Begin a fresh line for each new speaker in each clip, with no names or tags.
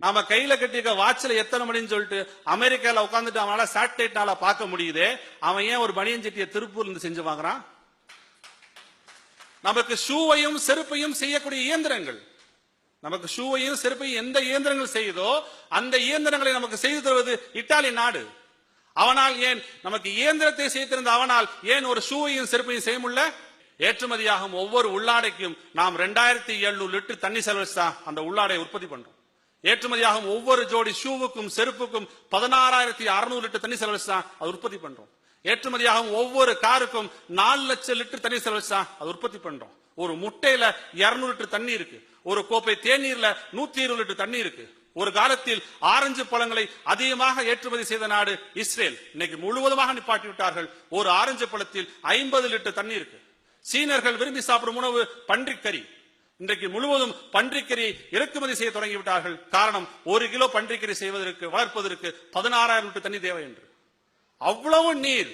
நாம கையில கட்டிக்க வாட்ச்ல எத்தனை மணின்னு சொல்லிட்டு அமெரிக்கால உட்காந்துட்டு அவனால சேட்டலைட்னால பார்க்க முடியுதே, அவன் ஏன் ஒரு பனியன் சட்டியை திருப்பூர்ல இருந்து செஞ்சு வாங்குறான்? நமக்கு ஷூவையும் செருப்பையும் செய்யக்கூடிய இயந்திரங்கள், நமக்கு ஷூவையும் செருப்பையும் எந்த இயந்திரங்கள் செய்யுதோ அந்த இயந்திரங்களை நமக்கு செய்து தருவது இத்தாலி நாடு. அவனால் ஏன் நமக்கு இயந்திரத்தை செய்திருந்த அவனால் ஏன் ஒரு ஷூவையும் செருப்பையும் செய்ய முடியல? ஏற்றுமதியாகும் ஒவ்வொரு உள்ளாடைக்கும் நாம் 2700 லிட்டர் தண்ணி செலவழிச்சுதான் அந்த உள்ளாடையை உற்பத்தி பண்றோம். ஏற்றுமதியாகும் ஒவ்வொரு ஜோடி ஷூவுக்கும் செருப்புக்கும் 16,600 லிட்டர் தண்ணி செலவழிச்சுதான் அது உற்பத்தி பண்றோம். ஏற்றுமதியாகும் ஒவ்வொரு காருக்கும் 4 லட்சம் லிட்டர் தண்ணி செலவழிச்சுதான் அது உற்பத்தி பண்றோம். ஒரு முட்டையில 200 லிட்டர் தண்ணி இருக்கு, ஒரு கோப்பை தேநீர்ல 120 லிட்டர் தண்ணி இருக்கு. ஒரு காலத்தில் ஆரஞ்சு பழங்களை அதிகமாக ஏற்றுமதி செய்த நாடு இஸ்ரேல். இன்னைக்கு முழுவதுமாக நிப்பாட்டி விட்டார்கள். ஒரு ஆரஞ்சு பழத்தில் 50 லிட்டர் தண்ணி இருக்கு. சீனர்கள் விரும்பி சாப்பிடும் உணவு பன்றிக்கறி. இன்றைக்கு முழுவதும் பன்றிக்கறி இறக்குமதி செய்ய தொடங்கிவிட்டார்கள். காரணம், 1 கிலோ பன்றிக்கறி செய்வதற்கு வளர்ப்பதற்கு 16,000 லிட்டர் தண்ணி தேவை என்று. அவ்வளவு நீர்.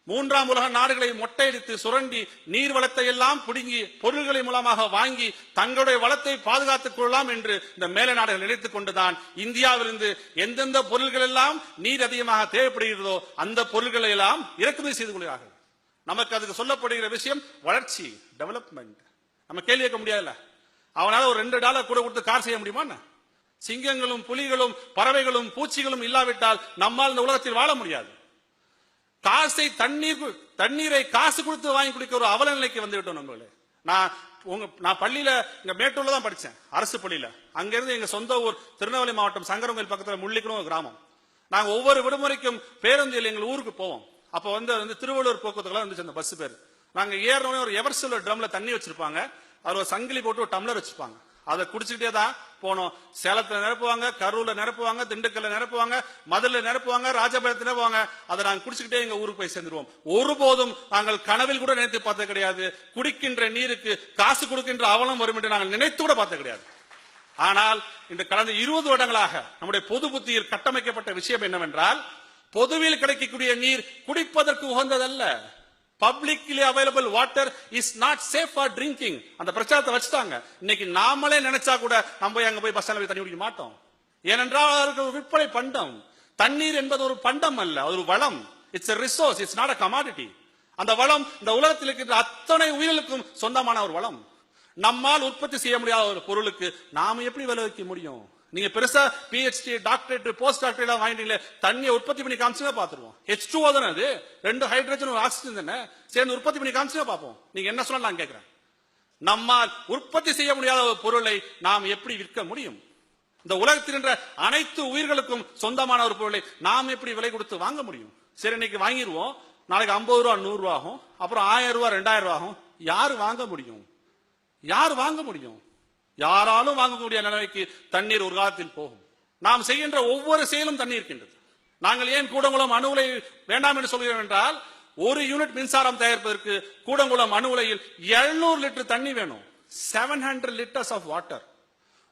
3ஆம் உலக நாடுகளை மொட்டையடித்து சுரண்டி நீர் வளத்தை எல்லாம் புடுங்கி பொருள்களை மூலமாக வாங்கி தங்களுடைய வளத்தை பாதுகாத்துக் கொள்ளலாம் என்று இந்த மேலை நாடுகள் நினைத்துக் கொண்டுதான் இந்தியாவிலிருந்து எந்தெந்த பொருள்கள் எல்லாம் நீர் அதிகமாக தேவைப்படுகிறதோ அந்த பொருள்களை எல்லாம் இறக்குமதி செய்து கொள்கிறார்கள். நமக்கு அதுக்கு சொல்லப்படுகிற விஷயம் வளர்ச்சி, டெவலப்மெண்ட். நம்ம கேள்வி கேட்க முடியாதுல்ல. அவனால ஒரு $2 கூட கொடுத்து கார் செய்ய முடியுமா? சிங்கங்களும் புலிகளும் பறவைகளும் பூச்சிகளும் இல்லாவிட்டால் நம்மால் இந்த உலகத்தில் வாழ முடியாது. காசை தண்ணீரை காசு கொடுத்து வாங்கி குடிக்க ஒரு அவல நிலைக்கு வந்து விட்டோம் நம்மளே. நான் பள்ளியில இங்க மேட்டூர்ல தான் படிச்சேன், அரசு பள்ளியில. அங்கிருந்து எங்க சொந்த ஊர் திருநெல்வேலி மாவட்டம் சங்கரங்கோயில் பக்கத்துல முள்ளிக்கணும் கிராமம். நாங்க ஒவ்வொரு விடுமுறைக்கும் பேருந்தில் எங்கள் ஊருக்கு போவோம். அப்ப வந்து திருவள்ளூர் போக்குவரத்துலாம் இருந்துச்சு அந்த பஸ் பேர். நாங்க ஏறனோட ஒரு எவர்சில் ட்ரம்ல தண்ணி வச்சிருப்பாங்க, அதுல ஒரு சங்கிலி போட்டு ஒரு டம்ளர் வச்சிருப்பாங்க. அதை குடிச்சுக்கிட்டே தான் போனோம். சேலத்துல நிரப்புவாங்க, கரூர்ல நிரப்புவாங்க, திண்டுக்கல்ல நிரப்புவாங்க, மதுரை நிரப்புவாங்க, ராஜபாளையத்துல நிரப்புவாங்க. அதை நாங்க குடிச்சுக்கிட்டே எங்க ஊருக்கு போய் சேர்ந்துருவோம். ஒருபோதும் நாங்கள் கனவில் கூட நினைத்து பார்த்தது கிடையாது குடிக்கின்ற நீருக்கு காசு கொடுக்கின்ற அவலம் வரும் என்று நாங்கள் நினைத்து கூட பார்த்தது கிடையாது. ஆனால் இந்த கடந்த 20 வருடங்களாக நம்முடைய பொது புத்தியில் கட்டமைக்கப்பட்ட விஷயம் என்னவென்றால், பொதுவில் கிடைக்கக்கூடிய நீர் குடிப்பதற்கு உகந்ததல்ல. Publicly available water is not safe for drinking. அந்த பிரச்சாரத்தை வச்சுட்டாங்க. இன்னைக்கு நாமளே நினைச்சா கூட நம்ம அங்க போய் பஸ் ஸ்டாண்ட்ல தண்ணி குடிக்க மாட்டோம். ஏனென்றால் அதற்கு ஒரு விற்பனை பண்டம். தண்ணீர் என்பது ஒரு பண்டம் அல்ல, அது ஒரு வளம். It's a resource, it's not a commodity. அந்த வளம் இந்த உலகத்தில் இருக்கின்ற அத்தனை உயிர்களுக்கும் சொந்தமான ஒரு வளம். நம்மால் உற்பத்தி செய்ய முடியாத ஒரு பொருளுக்கு நாம எப்படி விலை வைக்க முடியும்? நீங்க பெருசா PhD டாக்டரேட் போஸ்ட் டாக்டரேட் எல்லாம் வாங்கிட்டீங்களே, தண்ணியை உற்பத்தி பண்ணி காமிச்சுங்க பாத்துருவோம். H2O தானே அது, 2 ஹைட்ரஜன் ஒரு ஆக்சிஜன் தானே, சேர்ந்து உற்பத்தி பண்ணி காமிச்சுங்க பாப்போம். நீங்க என்ன சொன்னா நான் கேட்கிறேன். நம்மால் உற்பத்தி செய்ய முடியாத ஒரு பொருளை நாம் எப்படி விற்க முடியும்? இந்த உலகத்தில் என்ற அனைத்து உயிர்களுக்கும் சொந்தமான ஒரு பொருளை நாம் எப்படி விலை கொடுத்து வாங்க முடியும்? சரி, இன்னைக்கு வாங்கிடுவோம், நாளைக்கு 50 ரூபா 100 ரூபா ஆகும், அப்புறம் 1000 ரூபா 2000 ரூபா ஆகும். யாரு வாங்க முடியும்? யார் வாங்க முடியும்? யாராலும் வாங்கக்கூடிய நிலைமைக்கு தண்ணீர் ஒரு காலத்தில் போகும். நாம் செய்கின்ற ஒவ்வொரு செயலும் தண்ணீர் இருக்கின்றது. நாங்கள் ஏன் கூடங்குளம் அணு உலை வேண்டாம் என்று சொல்கிறோம் என்றால், 1 யூனிட் மின்சாரம் தயாரிப்பதற்கு கூடங்குளம் அணு உலையில் 700 லிட்டர் தண்ணி வேணும். 700 லிட்டர்ஸ் ஆஃப் வாட்டர்.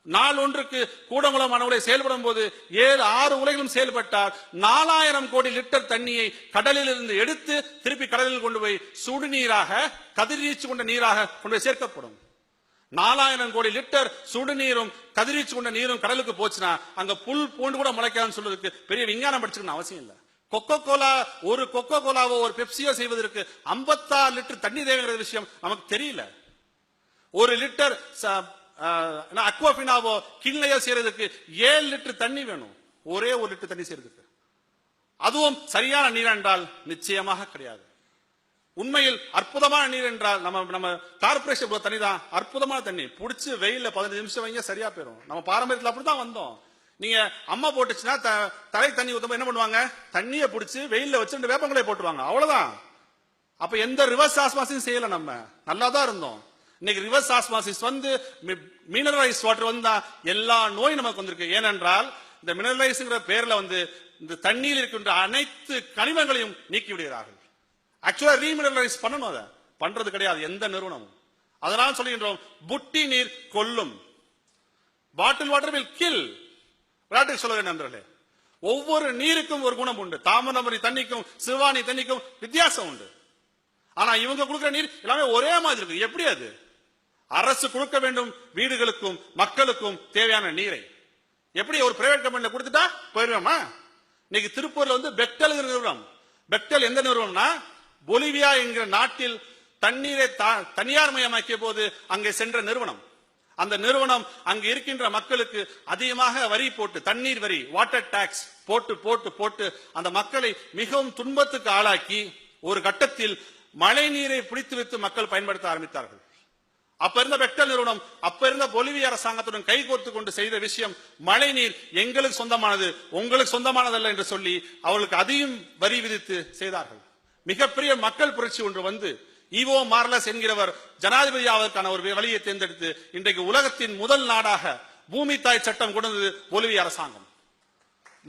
நாள் ஒன்றுக்கு கூடங்குளம் அணு உலை செயல்படும் போது 6 உலைகளும் செயல்பட்டால் 4000 கோடி லிட்டர் தண்ணியை கடலில் இருந்து எடுத்து திருப்பி கடலில் கொண்டு போய் சுடுநீராக, கதிர்வீச்சு கொண்ட நீராக கொண்டு போய் சேர்க்கப்படும். 4000 கோடி லிட்டர் சுடுநீரும் கதிர்வீச்சு கொண்ட நீரும் கடலுக்கு போச்சுன்னா அங்க புல் பூண்டு கூட முளைக்காதுன்னு சொல்றதுக்கு பெரிய விஞ்ஞானம் படிச்சுக்கணும் அவசியம் இல்ல. ஒரு கொக்கோ கோலாவோ ஒரு பெப்சியோ செய்வதற்கு 56 லிட்டர் தண்ணி தேவைங்கிற விஷயம் நமக்கு தெரியல. 1 லிட்டர் அக்வாபினாவோ கிண்ணையோ செய்யறதுக்கு 7 லிட்டர் தண்ணி வேணும். ஒரே 1 லிட்டர் தண்ணி செய்யறதுக்கு. அதுவும் சரியான நீர் என்றால் நிச்சயமாக கிடையாது. உண்மையில் அற்புதமான நீர் என்றால் நம்ம கார்பரேஷன் தண்ணி தான் அற்புதமான தண்ணி. புடிச்சு வெயில 15 நிமிஷம் வைங்க சரியா போயிடும். நம்ம பாரம்பரியத்தில் அப்படிதான் வந்தோம். நீங்க அம்மா போட்டுச்சுன்னா தலை தண்ணி ஊத்தும் என்ன பண்ணுவாங்க? தண்ணியை புடிச்சு வெயில வச்சு 2 வேப்பங்களை போட்டுருவாங்க, அவ்வளவுதான். அப்ப எந்த ரிவர்ஸ் ஆஸ்மாசிஸ் செய்யல, நம்ம நல்லா தான் இருந்தோம். இன்னைக்கு ரிவர்ஸ் ஆஸ்மாசிஸ் வந்து மினரலைஸ் வாட்டர் வந்தா எல்லா நோயும் நமக்கு வந்திருக்கு. ஏனென்றால் இந்த மினரலைஸ்ங்கிற பேர்ல வந்து இந்த தண்ணீர் இருக்கின்ற அனைத்து கனிமங்களையும் நீக்கி விடுகிறார்கள். ஆக்சுவலா ரீமினரலைஸ் பண்ணணும், அதை பண்றது கிடையாது எந்த நிறுவனமும். அதனால சொல்லுகின்றோம், புட்டி நீர் கொல்லும். Bottle water will kill. விளையாட்டுக்கு சொல்லுங்க நண்பர்களே, ஒவ்வொரு நீருக்கும் ஒரு குணம் உண்டு. தாமிரபரணி தண்ணிக்கும் சிறுவாணி தண்ணிக்கும் வித்தியாசம் உண்டு. ஆனா இவங்க கொடுக்கிற நீர் எல்லாமே ஒரே மாதிரி இருக்கு. எப்படி அது? அரசு கொடுக்க வேண்டும் வீடுகளுக்கும் மக்களுக்கும் தேவையான நீரை. எப்படி ஒரு பிரைவேட் கம்பெனில கொடுத்துட்டா போயிருவோமா? இன்னைக்கு திருப்பூர்ல வந்து பெக்டல் நிறுவனம். பெக்டல் எந்த நிறுவனம்னா, பொலிவியா என்கிற நாட்டில் தண்ணீரை தனியார் மயமாக்கிய போது அங்கே சென்ற நிறுவனம். அந்த நிறுவனம் அங்கு இருக்கின்ற மக்களுக்கு அதிகமாக வரி போட்டு, தண்ணீர் வரி, வாட்டர் டாக்ஸ் போட்டு போட்டு போட்டு அந்த மக்களை மிகவும் துன்பத்துக்கு ஆளாக்கி ஒரு கட்டத்தில் மழை நீரை பிடித்து வைத்து மக்கள் பயன்படுத்த ஆரம்பித்தார்கள். அப்ப இருந்த பெக்டல் நிறுவனம் அப்ப இருந்த பொலிவிய அரசாங்கத்துடன் கைகோர்த்து கொண்டு செய்த விஷயம், மழை நீர் எங்களுக்கு சொந்தமானது, உங்களுக்கு சொந்தமானதல்ல என்று சொல்லி அவர்களுக்கு அதையும் வரி விதித்து செய்தார்கள். மிகப்பெரிய மக்கள் புரட்சி ஒன்று வந்து ஈவோ மார்லஸ் என்கிறவர் ஜனாதிபதி ஆவதற்கான ஒரு வழியை தேர்ந்தெடுத்து இன்றைக்கு உலகத்தின் முதல் நாடாக பூமி தாய் சட்டம் கொண்டு வந்தது பொலிவிய அரசாங்கம்.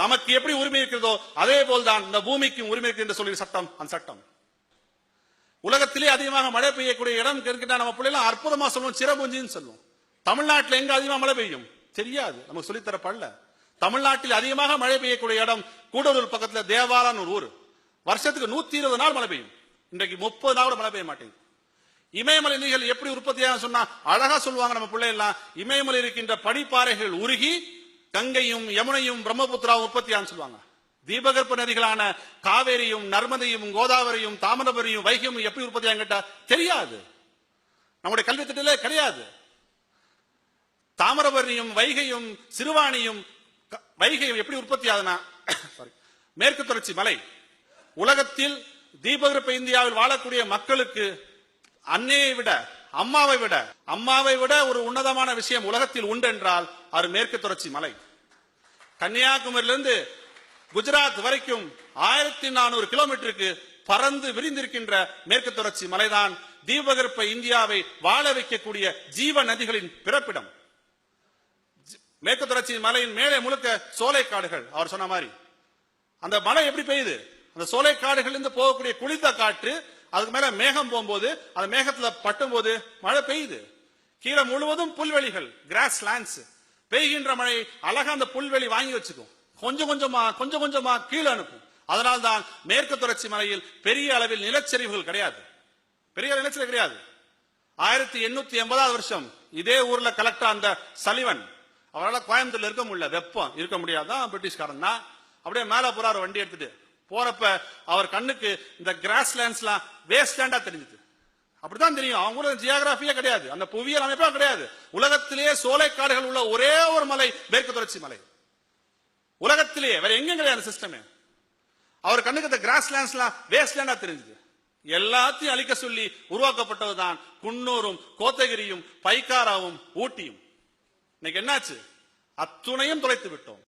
நமக்கு எப்படி உரிமை இருக்கிறதோ அதே போல்தான் இந்த பூமிக்கும் உரிமை இருக்கு என்று சொல்லி சட்டம், அந்த சட்டம். உலகத்திலே அதிகமாக மழை பெய்யக்கூடிய இடம் இருக்கின்ற நம்ம பிள்ளைலாம் அற்புதமா சொல்லுவோம், சிரபுஞ்சின்னு சொல்லுவோம். தமிழ்நாட்டில் எங்க அதிகமாக மழை பெய்யும் தெரியாது, நமக்கு சொல்லித்தரப்படல. தமிழ்நாட்டில் அதிகமாக மழை பெய்யக்கூடிய இடம் கூடலூர் பக்கத்துல தேவாலான்னு ஒரு ஊர். வருஷத்துக்கு 120 நாள் மழை பெய்யும். இன்றைக்கு 30 நாள் கூட மழை பெய்ய மாட்டேங்குது. இமயமலை நீர்கள் எப்படி உற்பத்தியாக சொன்னா அழகா சொல்லுவாங்க நம்ம பிள்ளை எல்லாம். இமயமலை இருக்கின்ற பனிப்பாறைகள் உருகி கங்கையும் யமுனையும் பிரம்மபுத்திராவும் உற்பத்தியான்னு சொல்லுவாங்க. தீபகற்ப நதிகளான காவேரியும் நர்மதையும் கோதாவரியும் தாமிரபரியும் வைகையும் எப்படி உற்பத்தியாக கேட்டா தெரியாது, நம்முடைய கல்வி திட்டத்திலே கிடையாது. தாமிரபரணியும் வைகையும் சிறுவாணியும் வைகையும் எப்படி உற்பத்தி ஆகுதுன்னா, மேற்கு தொடர்ச்சி மலை உலகத்தில் தீபகற்ப இந்தியாவில் வாழக்கூடிய மக்களுக்கு அன்னையை விட அம்மாவை விட ஒரு உன்னதமான விஷயம் உலகத்தில் உண்டு என்றால் அது மேற்கு தொடர்ச்சி மலை. கன்னியாகுமரியிலிருந்து குஜராத் வரைக்கும் 1400 கிலோமீட்டருக்கு பறந்து விரிந்திருக்கின்ற மேற்கு தொடர்ச்சி மலைதான் தீபகற்ப இந்தியாவை வாழ வைக்கக்கூடிய ஜீவ நதிகளின் பிறப்பிடம். மேற்கு தொடர்ச்சி மலையின் மேலே முழுக்க சோலைக்காடுகள். அவர் சொன்ன மாதிரி அந்த மழை எப்படி பெய்யுது, அந்த சோலைக்காடுகள் இருந்து போகக்கூடிய குளிர்ந்த காற்று அதுக்கு மேல மேகம் போகும்போது அந்த மேகத்துல பட்டும் போது மழை பெய்யுது. கீழே முழுவதும் புல்வெளிகள், கிராஸ் லேண்ட்ஸ். பெய்கின்ற மழை அழகா அந்த புல்வெளி வாங்கி வச்சுக்கும், கொஞ்சம் கொஞ்சமா கீழே அனுப்பும். அதனால்தான் மேற்கு தொடர்ச்சி மலையில் பெரிய அளவில் நிலச்சரிவுகள் கிடையாது, பெரிய நிலச்சரிவு கிடையாது. 1880 வருஷம் இதே ஊர்ல கலெக்டர் அந்த சலிவன், அவரால் கோயம்புத்தூர்ல இருக்க முடியல, வெப்பம் இருக்க முடியாதான் பிரிட்டிஷ்காரன் தான். அப்படியே மேல போறாரு வண்டி எடுத்துட்டு போறப்ப அவர் கண்ணுக்கு இந்த கிராஸ் லேண்ட்ஸ்லாம் வேஸ்ட் லேண்டா தெரிஞ்சது. அப்படித்தான் தெரியும், அவங்க கூட ஜியோகிராபியே கிடையாது, அந்த புவியியல் அமைப்பா கிடையாது. உலகத்திலேயே சோலைக்காடுகள் உள்ள ஒரே ஒரு மலை மேற்கு தொடர்ச்சி மலை, உலகத்திலேயே வேற எங்க கிடையாது சிஸ்டமே. அவர் கண்ணுக்கு இந்த கிராஸ் லேண்ட்ஸ்லாம் வேஸ்ட் லேண்டா தெரிஞ்சது. எல்லாத்தையும் அழிக்க சொல்லி உருவாக்கப்பட்டதுதான் குன்னூரும் கோத்தகிரியும் பைக்காராவும் ஊட்டியும். இன்னைக்கு என்னாச்சு, அத்துணையும் தொலைத்து விட்டோம்.